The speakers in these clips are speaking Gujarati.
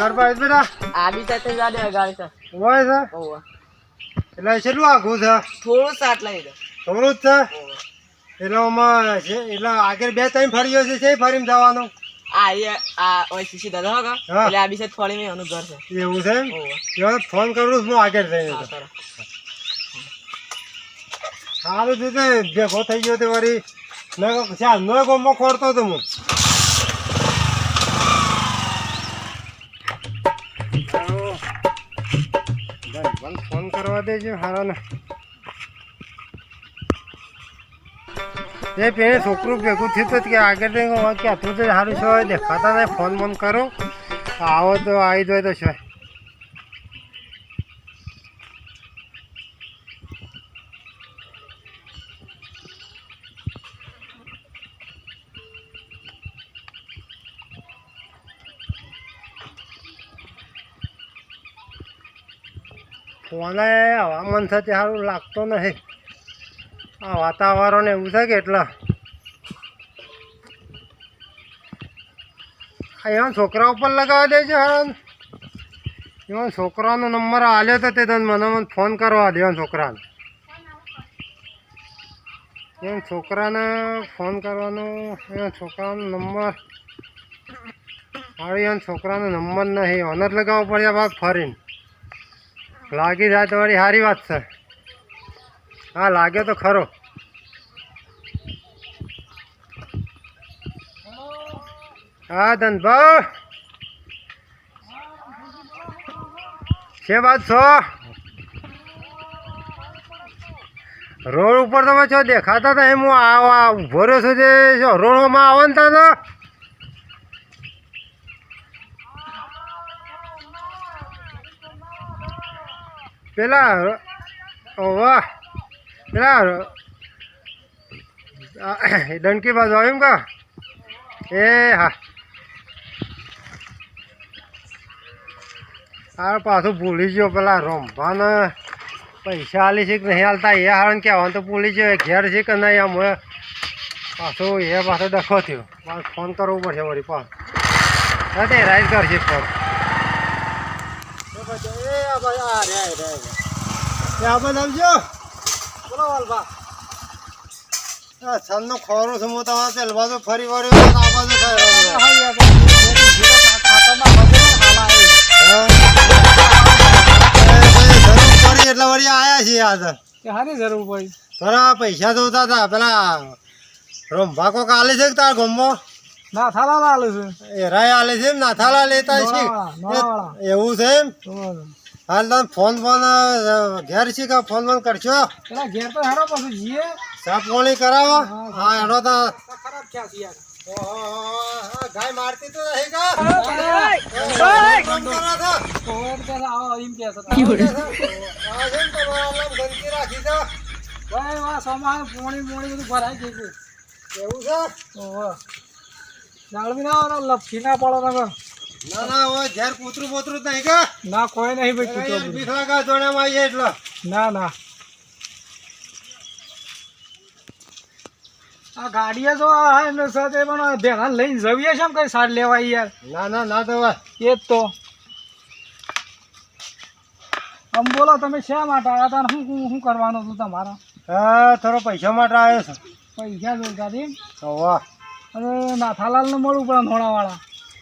ઘર પર બેટા આબી સાથે જાડે ગાડી છે હોય છે ઓવા એટલે કેટલું આઘું છે થોડું સાટ લઈ દે થોડું જ છે એટલે આમાં એટલે આગળ બે ત્રણ ફરીઓ છે ફરીને જવાનું આ ઓય સીસી દાદા હોગા હા. એટલે આબી સાથે ફળી મે અનુ ઘર છે એવું છે ઓવા એમ ફોન કરું હું આગળ જઈને હા સર સારું છે તે ભેગો થઈ ગયો તે વળી નો ગમો ખોરતો હતો હું ફોન કરવા દેજો હારા ને એ પેલે છોકરું ભેગું થયું હતું કે આગળ ક્યાં તું તો સારું છે દેખાતા નહીં ફોન બોન કરો આવો તો આવી જાય તો છે ફોને હવામાન થતી સારું લાગતો નથી આ વાતાવરણ એવું છે કે એટલે એવા છોકરા ઉપર લગાવી દેજો હારા એવા છોકરાનો નંબર આલ્યો તો તે તને મને ફોન કરવા દે છોકરાને એમ છોકરાને ફોન કરવાનો એવા છોકરાનો નંબર હવે એમ છોકરાનો નંબર નહીં ઓનર લગાવવો પડે ભાગ ફરીને લાગી જાય તો વળી સારી વાત છે હા લાગ્યો તો ખરો હા ધનભા છે વાત છો રોડ ઉપર તમે છો દેખાતા હતા એમ હું ઉભો રહ્યો છું જે રોડમાં આવવાનું તા ને પેલા વાહ પેલા ડંકી બાજુ આવ્યું કા એ હા આ પાછું ભૂલી ગયો પેલા રમવાને પૈસા આલી છે કે નહીં હાલતા એ હારણ કહેવાનું તો ભૂલી ગયો ઘેર છે કે નહીં આમ પાછું એ પાછો ડખો થયો મારે ફોન કરવો પડશે વળી પાછું હા તે રાઈડ કરશે ફોન આવજો બોલો વાલભા છંદનો ખોરું છું હું તમારે પેલ બાજુ ફરી વળ્યો આ બાજુ એટલે વળી આયા છીએ આજે હારી જરૂર પડી થોડા પૈસા જોતા હતા પેલા રંભા કોક આલે છે કે તાર ગમો ના થાલા લાલે છે એ રાય આલે છે એમ ના થાલા લેતા છે એવું છે એમ હાલ તમે ફોન ઘેર છે કે ફોન કરશો પેલા ઘેર તો હેડો પછી જીએ સાફ પાણી કરાવો હા એનો તો ખરાબ ક્યાં છે યાર ગાય મારતી તો નહીં કા એવું છે લપસી ના પડો ના ના હોય ઘેર કૂતરું પોતરું જ નહીં કા ના કોઈ નહીં ભાઈ બીખલા કા જોડામાં આવીએ એટલે ના ના આ ગાડીએ જો એમને સાથે પણ ભેગા લઈને જવીએ છે કઈ સાર લેવાય યાર ના ના ના તો એ જ તો આમ બોલો તમે શા માટે આવ્યા હતા શું કરવાનું હતું તમારે હા થોડો પૈસા માટે આવ્યો છે પૈસા જોઈતા વાહ અરે નાથાલાલને મળવું પડે ધોણાવાળા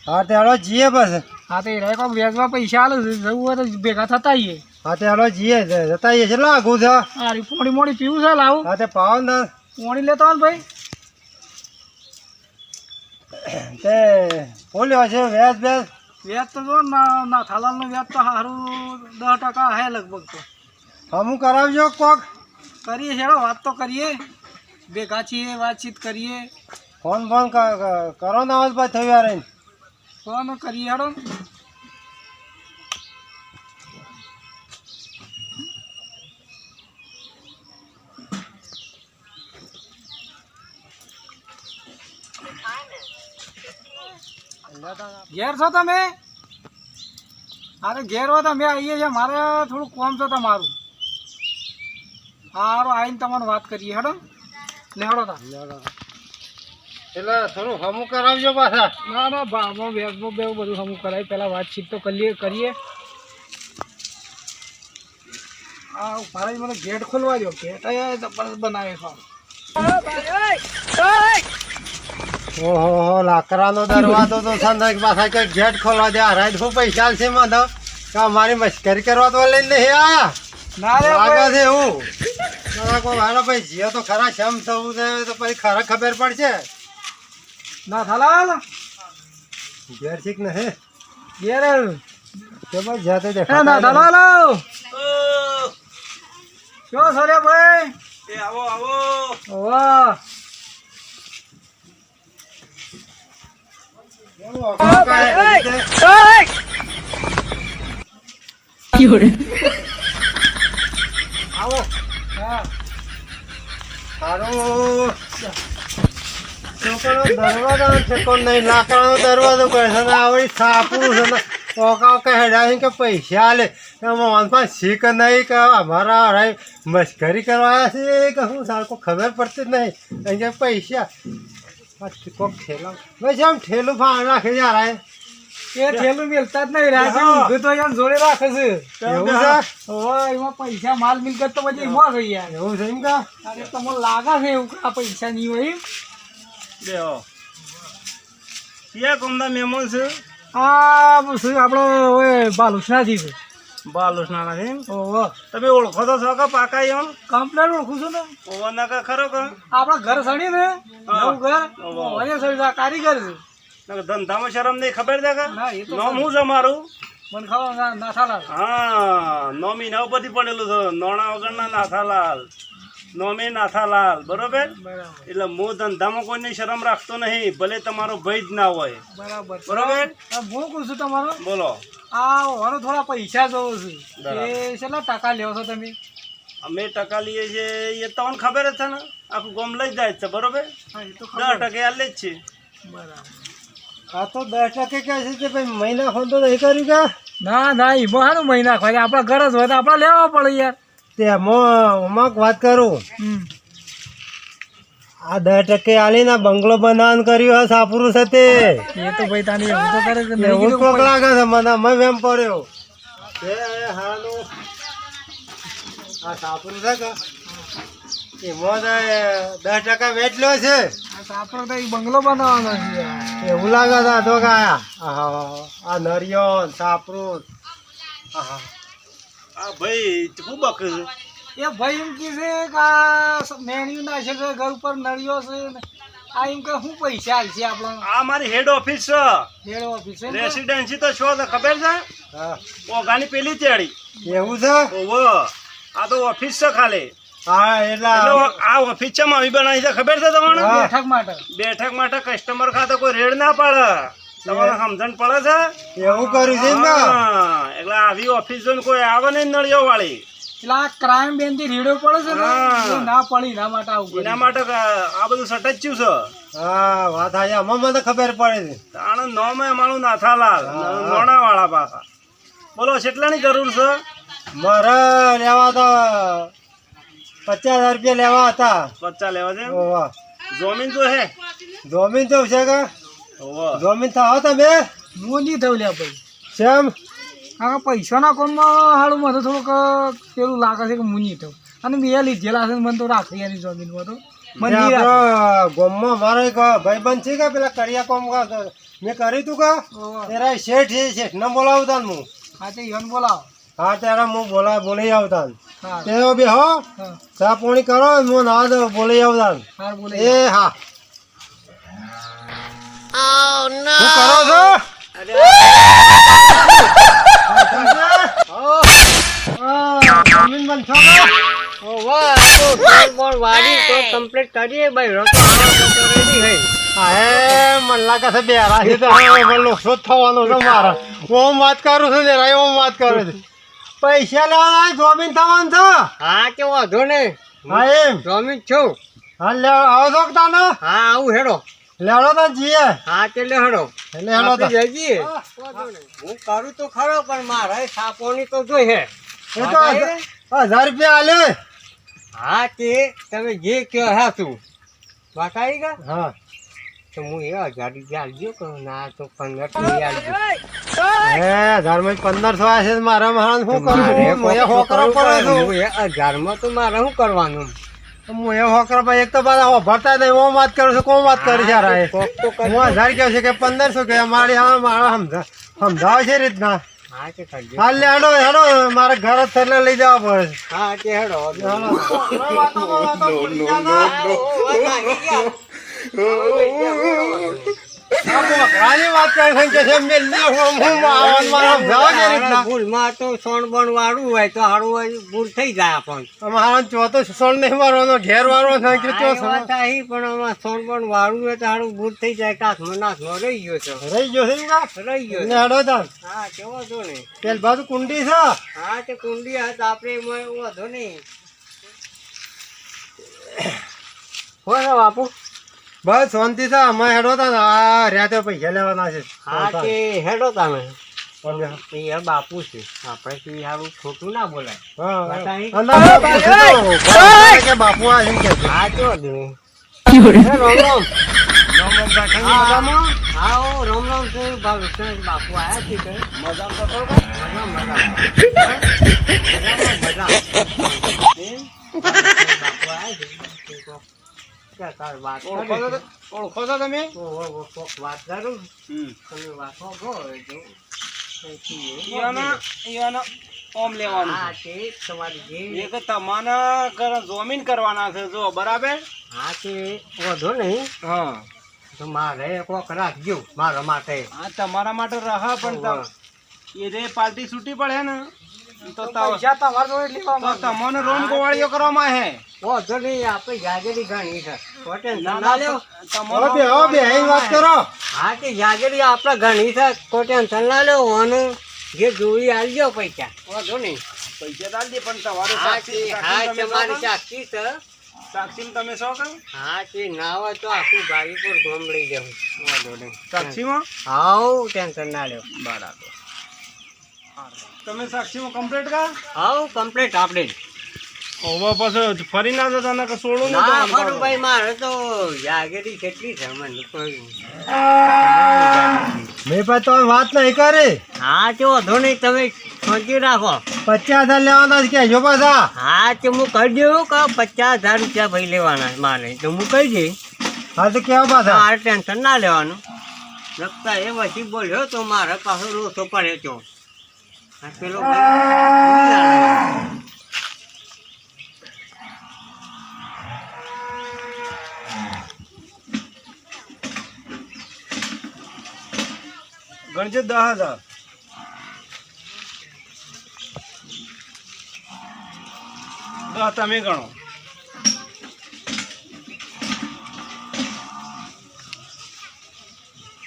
હા તે હાલો જીએ બસ હા તો એ કોઈક વેચવા પૈસા આલે જવું હોય તો ભેગા થતા આવીએ હા તે હાલો જીએ જતા આવીએ કેટલા આઘું છે હા પોણી મોડી પીવું છે લાવું હા તે પાવો ને પોણી લેતો હોય ને ભાઈ તે બોલ્યો છે વેચ વ્યાજ તો જો નાથાલાલનું વ્યાજ તો સારું 10% હે લગભગ તો હમું કરાવજો કોક કરીએ હેડો વાત તો કરીએ ભેગા છીએ વાતચીત કરીએ ફોન કરો ને આવાજ ભાઈ થયું યાર ફોન કરીએ હેડો ઘેર છો તમે અરે ઘેર હો તમે આવીએ છીએ મારે થોડું કોમ છે તમારું સારું આવીને તમારે વાત કરીએ હેડો લેવડો તા એટલે થોડું હમું કરાવજો પાછા. ના ના ભાવમાં વેચમાં બે બધું હમું કરાય પહેલાં વાતચીત તો કરીએ. આ મારે મને ગેટ ખોલવા દો. ગેટ જબરદસ્ત બનાવે ઓહો લાકડાનો દરવાજો તો છે ને પાછા કઈ ગેટ ખોલવા દે. રાત હું પૈસા છે મને કે મારી મસ્કરી કરવા તો લઈને નહીં આયા. ના રે લાગે છે એવું. કોઈ મારા ભાઈ જીઓ તો ખરા શમ થવું છે તો પછી ખરા ખબર પડશે. ના થાલા ઘેર શીખ ને હે ઘેર કે ભાઈ જાતે ના દેખા થાલા શું સરે ભાઈ આવો આવો. વાહ આવો હા સારું છોકરો દરવાજો ઠેકો નહીં. લાકડાનો દરવાજો કહે છે આવડી સાપરું છે ને ઓકા કહેડાય કે પૈસા આલે મનમાં શીખ નહીં કે અમારા હરાય મસ્કરી કરવા છે કે શું સારું કોઈ ખબર પડતી જ નહીં. અહીં કે પૈસા કોક ઠેલા બસ આમ ઠેલું ફાળ રાખે છે યાર. એ ઠેલું મેલતા જ નહીં રાખે ઊંઘે તો એમ જોડે રાખે છે. એવું છે ઓય એમાં પૈસા માલ મિલકત તો બધી એમાં ગઈ યાર. એવું છે એમ કા અરે તમને લાગે છે એવું કે આ પૈસા નહીં હોય એમ? બેહો. ક્યાં ગામના મહેમાન છે? આ શું આપણો ઓય બાલુસનાથી છે. બાલુસના નથી એમ? ઓહો તમે ઓળખો તો છો કે પાકા એમ? કમ્પ્લેટ ઓળખું છું ને. ઓવા ના કે ખરો કે આપણા ઘર સડી ને હા. નવું ઘર ઓહો. ઓને સડી આ કારીગર છે. ના કે ધંધામાં શરમ નહીં ખબર છે કે ના એ તો નામ શું છે મારું? મને ખબર નાથાલાલ. હા નોમી નવ બધી પડેલું છે. નોણા વગરના નાથાલાલ. નોમી નાથાલાલ બરોબર. બરાબર એટલે હું ધંધામાં કોઈની શરમ રાખતો નહીં ભલે તમારો ભય જ ના હોય. બરાબર બરોબર. હું કહું છું તમારો બોલો. આ ઓનો થોડા પૈસા જોવો છે. બરાબર. એ કેટલા ટકા લેવો છો તમે? અમે ટકા લઈએ છીએ એ તમને ખબર જ છે ને આખું ગામ લઈ જાય જ છે બરોબર. હા એ તો 10% આલે જ છે. બરાબર. આ તો 10% કહે છે કે ભાઈ મહિના ખોંધો નહીં કર્યું કે ના ના એમાં હાનું મહિના ખોરે આપણા ઘર જ હોય તો આપણે લેવા પડે યાર. તેમાં વાત કરું આ 10% આલીને બંગલો બનાવવાનું કર્યું હે સાપરું છે તે એ તો ભાઈ તાની એવું તો કરે કે નહીં એવું કીધું કોક કોઈ. લાગે છે મને અમે એમ પડ્યો એ હાનું આ સાપરું છે કે એમાં તો 10% વેચલો છે આ તો આપણો તો એક બંગલો બનાવવાનો છે યાર. એવું લાગે છે આ તો કાયા આ નરિયો ને સાપરું આહા. આ ભાઈ શું બકે છે? એ ભાઈ એમ કે છે કે આ મેણ્યું નાખે છે ઘર ઉપર નળિયો છે ને આ એમ કે શું પૈસા હાલશે આપણો આ મારી હેડ ઓફિસ છે. હેડ ઓફિસ છે ને? રેસિડેન્સી તો છો તો ખબર છે? હા ઓગાની પેલી તેડી. એવું છે ઓવો આ તો ઓફિસ છે ખાલી. હા એટલે એટલે આ ઓફિસ છે આવી બનાવી છે ખબર છે તમને? હા. બેઠક માટે બેઠક માટે કસ્ટમર ખાતે કોઈ રેડ ના પાડે. તમને સમજણ પડે છે? એવું કર્યું છે ને હા, એટલે આવી ઓફિસ જોઈને કોઈ આવે નહીં નળિયો વાળી. એટલે આ ક્રાઇમ બેન થી રેડો પડે છે ને હા. એ ના પડી એના માટે આવું એના માટે આ બધું સટચ્યું છે. હા વાત આજે આમાં મને ખબર પડે છે આનો નામ અમારું નાથાલાલ નોણા વાળા પાછા. બોલો કેટલાની જરૂર છે? મારે લેવા તો 50,000 રૂપિયા લેવા હતા 50 લેવા છે? ઓવા જમીન તો હે? જમીન તો છે કે ઓવા. જમીન થાવ તમે હું નહીં થયું લ્યા ભાઈ. શેમ આ પૈસાના કોમમાં હાડું મને થોડુંક પેલું લાગે છે કે હું નહીં થયું અને મેં લીધેલા છે ને મને તો રાખી એની જમીનમાં તો મને નહીં રાખી. આપણા ગામમાં મારો એક ભાઈબંધ છે કે પેલા કરિયા કોમ મેં કર્યું તું કે ઓહો. તેરા શેઠ છે શેઠ ને બોલાવતા હું હા તે યન બોલાવો. હા ત્યારે હું બોલાવી આવતા હા તે બે હો હા ચા પાણી કરો હું ના દો બોલાવી આવતા હાર બોલે એ હા શું કરો છો જમીન બનશો કે હા મને લાગે છે બે રાહી તો લોસો જ થવાનો છે મારા ઓમ વાત કરું છું ને રાય ઓમ વાત કરું છું પૈસા લેવાના જમીન થવાનું છે હા કે વાંધો નહીં હા એમ જમીન છું હા લે આવો છો કે તાનો હા આવું હેડો લેડો તો જીએ હા એટલે હેડો એટલે હેડો તો આપણે જઈએ હું કરું તો ખરો પણ મારે સાપોની તો જોઈ હે એ તો 1000 રૂપિયા આલે હા તે તમે જે કહો હા તું વાત આવી ગયા હા તો હું એ 1000 રૂપિયા આલજો કે ના તો 1500 આલજો. 1000 માં 1500 આવે છે મારા મહારાજ શું કરું મારે હું એ હોકરો પડે છું હું એ 1000 માં તો મારે શું કરવાનું? હું એ હોકરો પર એક તો પાછા ભરતા નહીં હું વાત કરું છું કોણ વાત કરી છે રાય કોક તો હું કરજો. 1000 કહે છે કે 1500 કે મારા સમજાવે છે રીતના હા તે કરજો. હાલ લે હેડો હેડો મારે ઘર જ થઈને લઈ જવા પડે છે. હા તે હેડો. આ મોકરાની વાત કરે છે કે છે મેલ ને હું મારા સમજાવે છે રીતના ભૂલમાં તો સોનબણ વાળું હોય તો હારું હોય ભૂલ થઈ જાય આપણને. મારા ચોથો સોળ નહીં મારવાનો ઘેર વાળો છે કે હા, એ વાત આહી, પણ આમાં સોનબણ વાળું હોય તો હારું ભૂલ થઈ જાય. કાચમાં નાચમાં રહી ગયો છે. રહી ગયો છે ને કા? રહી ગયો ને છે. હેડો તાર હા કેવો છો ને? પેલ બાજુ કુંડી છે હા તે કુંડી હાથ આપણે એમાં વાંધો નહીં. હોય બાપુ. બસ શાંતિ છે અમે હેડો તા ને આ રહ્યા તો પૈસા લેવાના છે હા તે હેડો તમે. હા, એ બાપુ છે આપણે થી સારું ખોટું ના બોલાય. હા. બતાવી. અંદર પૂછો કે બાપુ આ એમ કે છે. હા તો વાંધો નહીં. રામ રામ. રામ રામ કાકાજી મજામાં? હા ઓ રામ રામ છે બાપુ આયા છે કે મજામાં તો ખરો? મજામાં. બાપુ આયા છે. ક્યાં તાર વાત ઓળખો છો કરી? તો- ઓળખો છો તમે? કોક વાત કરું હમ. તમે વાતો કહો જો. ઓમ લેવાનું હા તે તમારી છે. જે એક તમારે જમીન કરવાના છે જો બરાબર. હા તે વધો નહીં હા તો મારે કોક રાખજો મારા માટે. આ તમારા માટે રહા પણ હોવે. એ રે પાર્ટી છૂટી પડે ને તો પૈસા તમારા જોડે લેવા માંગે. તમને રોમ ગોવાળીઓ કરવામાં હે વધો નહીં આપણે જાગેરી ઘણી છે કોઈ ટેન્શન ના, ના લેવો. હવે બે અહીં વાત કરો હા તે જાગેરી આપણે ઘણી છે કોઈ ટેન્શન ના લેવો. અને જે જોઈ આલજો પૈસા વધો નહીં. પૈસા દાલજી પણ તમારે હા તે હા તમારી સાક્ષી છે. સાક્ષી તમે શો કરો હા તે ના હોય તો આખું ગાડી પર ગમ લઈ જવું. વધો નહીં. સાક્ષીમાં હાઉ ટેન્શન ના લેવો. બરાબર તમે સાક્ષીમાં કમ્પ્લીટ કા હાઉ કમ્પ્લીટ આપણે. હવે પછી ફરી ના જતા ને કે સોડું ના ખરું ભાઈ મારે તો જાગેરી કેટલી છે મને કોઈ. મેં પણ તો વાત નહીં કરી હા તે વધો નહીં તમે શાંતિ રાખો. 50,000 લેવાના છે કે જો પાછા હા તે હું કહી દઉં કે 50,000 રૂપિયા ભાઈ લેવાના છે મારે તો હું કહી દઈ. હા તો કેવા પાછા મારે ટેન્શન ના લેવાનું. લગતા એ પછી બોલ્યો તો મારે પાછો રોસો પડે તો આ પેલો ભાઈ ગણજો 10,000 10 તમે ગણો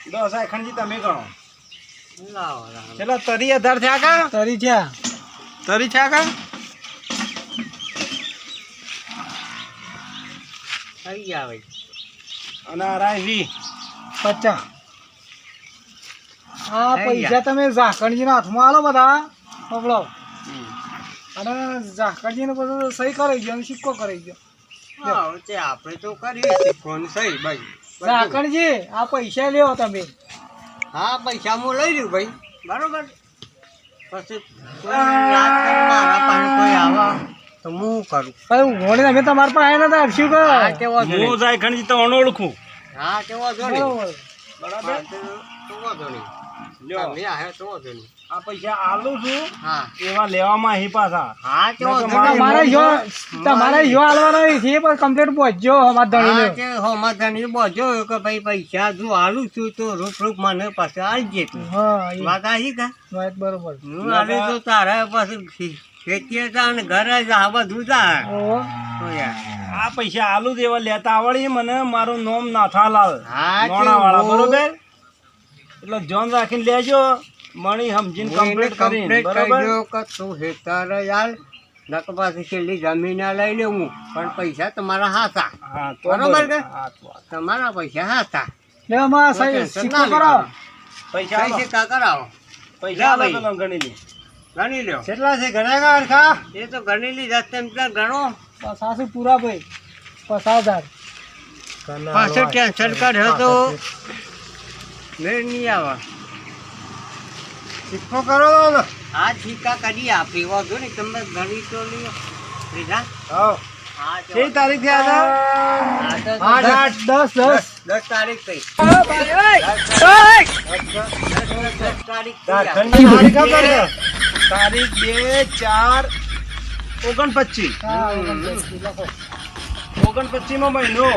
10 ખંડજી તમે ગણો લાવો લાવો. ચલો 30,000 થયા કા તરી થયા. તરી થયા કા થઈ ગયા ભાઈ. અને આ રાય 20 50. આ થઈ પૈસા તમે ઝાકણજીના હાથમાં આલો બધા પકડો અને ઝાકણજીને બધું સહી કરાવી ગયો અને સિક્કો કરાવી ગયો. હા તે આપણે તો કરીએ ફોન સહી ભાઈ. ઝાકણજી આ પૈસા લ્યો તમે. હા પૈસા હું લઈ લઉં ભાઈ બરોબર. પછી કોઈ યાદ કરે મારા પાસે કોઈ આવે તો હું કરું. ભાઈ ઊંઘોને તમે તમારા પાસે આવ્યા નતા હરશું કે હા તે વાંધો હું નહીં. જાય ખંડજી તો ઓળખું હા તે વાંધો નહીં. બરોબર. બરાબર હા, તો વાંધો નહીં. લ્યો તમે આયા તો વાંધો નહીં. આ પૈસા આલું છું હા એવા લેવામાં અહીં પાછા હા તે ના, વાંધો તમારે નહીં. તમારે યો હાલવાનો નથી પણ કમ્પ્લીટ પહોંચજો અમારા હા ધણીને. તે હોમાધાની બોજો કે ભાઈ પૈસા જો આલું છું તો રૂપ મને પાછું આલજે તું. હા એ વાત આવી કા વાત બરોબર. હું આલું તો તારે પાછું ખેતીએ જા ને ઘરે જા બધું જા. ઓહો. તો યાર. આ પૈસા આલુ જ એવા લેતા આવડી મને મારું નામ નાથાલાલ હા, તે નોણાવાળા હું- બરોબર એટલે જોન રાખીને લેજો મણી સમજીને હું એને કમ્પ્લીટ કરીને complete બરોબર કહી દઉં કે તું હેતારે યાર નક પાછી છેલ્લી જમીન લઈ લેવું પણ પૈસા તમારા હાથા. હા તો બરોબર કે? હા, તો વાત. તમારા પૈસા હાથા. લે આમાં કોઈ સહી ટેન્શન સિક્કો ના કરાવો. લેવાનું. પૈસા કઈ આલો. સિક્કા કરાવો પૈસા આલો ભાઈ. પેલો ગણી લે ગણી લ્યો. કેટલા છે ગણ્યા અરખા એ તો ગણી લીધા તેમ ત્યાં ગણો. પચાસ પૂરા ભાઈ 50,000. પાછળ કેન્સલ કર્યો તો મેળ નહીં આવે સિક્કો કરો ને આ સિક્કા કરી આપી વાંધો નહીં તમે ઘણી તો લ્યો લીધા હા હા તો કઈ તારીખ થી હતા આ તો 8 10 10 તારીખ કઈ 10 તારીખ કઈ ઠંડી તારીખ ખબર છે તારીખ 2 4 29 29 માં મહિનો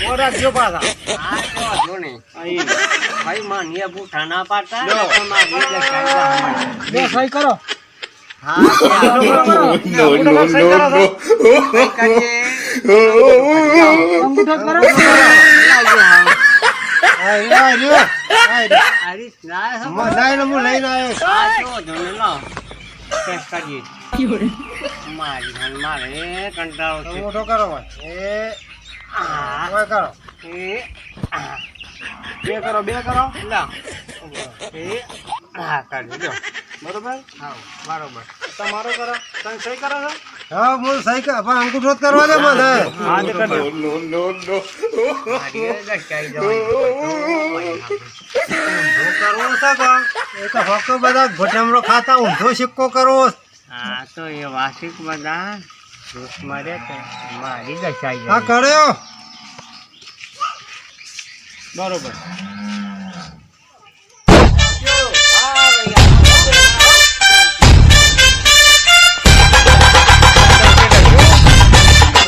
ઓ રાખજો પાછા હા તો વાંધો નહીં અહીં ભાઈ માનીએ બૂઠા ના પાડતા લો. તમારી લખાઈ બે સહી કરો હા કરીએ અંગૂઠો કરો આરીસ ના હો લઈને હું લઈને આવ્યો આ તો જોને લાવ ટેસ્ટ કરીએ મારી હાલ મારે કંટાળો છે મોટો કરો ભાઈ એ આ હવે કરો એ આ બે કરો લાવ એ આ કરી દો બરોબર હા બરોબર તમારો કરો તમે સહી કરો છો હા હું સહી કર પણ અંગૂઠો જ કરવા દે મને હા તે કરી દો. મારી લખાઈ જવાની ઊંધો કરવો છે કાં? એ તો ફક્ત બધા ઘોટામણો ખાતા ઊંધો સિક્કો કરવો છે. હા તો એ વાર્ષિક બધા દોસ્ત મારે છે મારી લખાઈ હા જવાની કર્યો બરોબર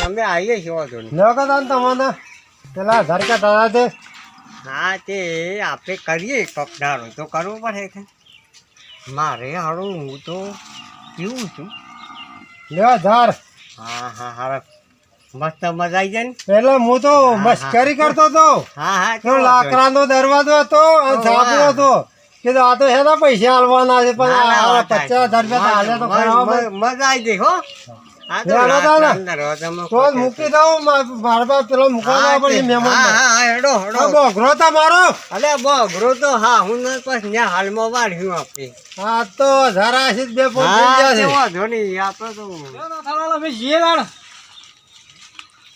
અમે આવીએ છીએ વાંધો નહીં લ્યો કે તાન તમને પેલા આધાર કાર્ડ દાદા દે હા તે આપણે કરીએ કપડારો તો કરવું પડે કે મારે હારું હું તો પીવું છું લ્યો ધાર હા હા હા મસ્ત મજા આવી જાય ને પેલા હું તો મસ્કરી કરતો હતો હા હા તો લાકડાનો દરવાજો હતો અને ઝાપડો હતો કીધું આ તો હેના પૈસા હાલવાના છે પણ આ 50,000 રૂપિયા હાલે તો ખરા હવે. મજા આવી જાય હો હા તો હેડો દાદા. લાકડાનો દરવાજામાં તો જ મૂકી દઉં મારા પાસે પેલો મૂકવા પડે મહેમાન હા હા હેડો હેડો બોઘરો તમારો અલે બગરો તો હા હું ન પછી ત્યાં હાલમાં વાળ્યું આપણે આ તો જરાસી જ બે પોઈન્ટ થઈ હા ગયા તે છે વાંધો નહીં આપણે તો થાળા અમે જઈએ તાણ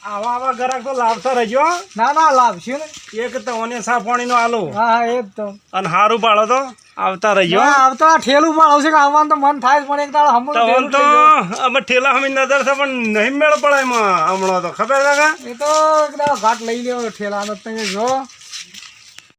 આવા ગ્રાહક તો લાવતા રહેજો ના ના લાવશું ને એક તમને સા પાણીનો આલો હા હા એ જ તો અને હારું પાડો તો આવતા રહેજો ના, આવતા ઠેલું પણ આવશે કે આવવાનું તો મન થાય જ પણ એક દાડો હમું તો ઠેલું તો થઈ જાય. અમે ઠેલા હમી નજર છે પણ નહીં મેળ પડે એમાં હમણાં તો ખબર લાગે એ તો એક દાડો ઘાટ લઈ લેવો ઠેલાનો તમે જો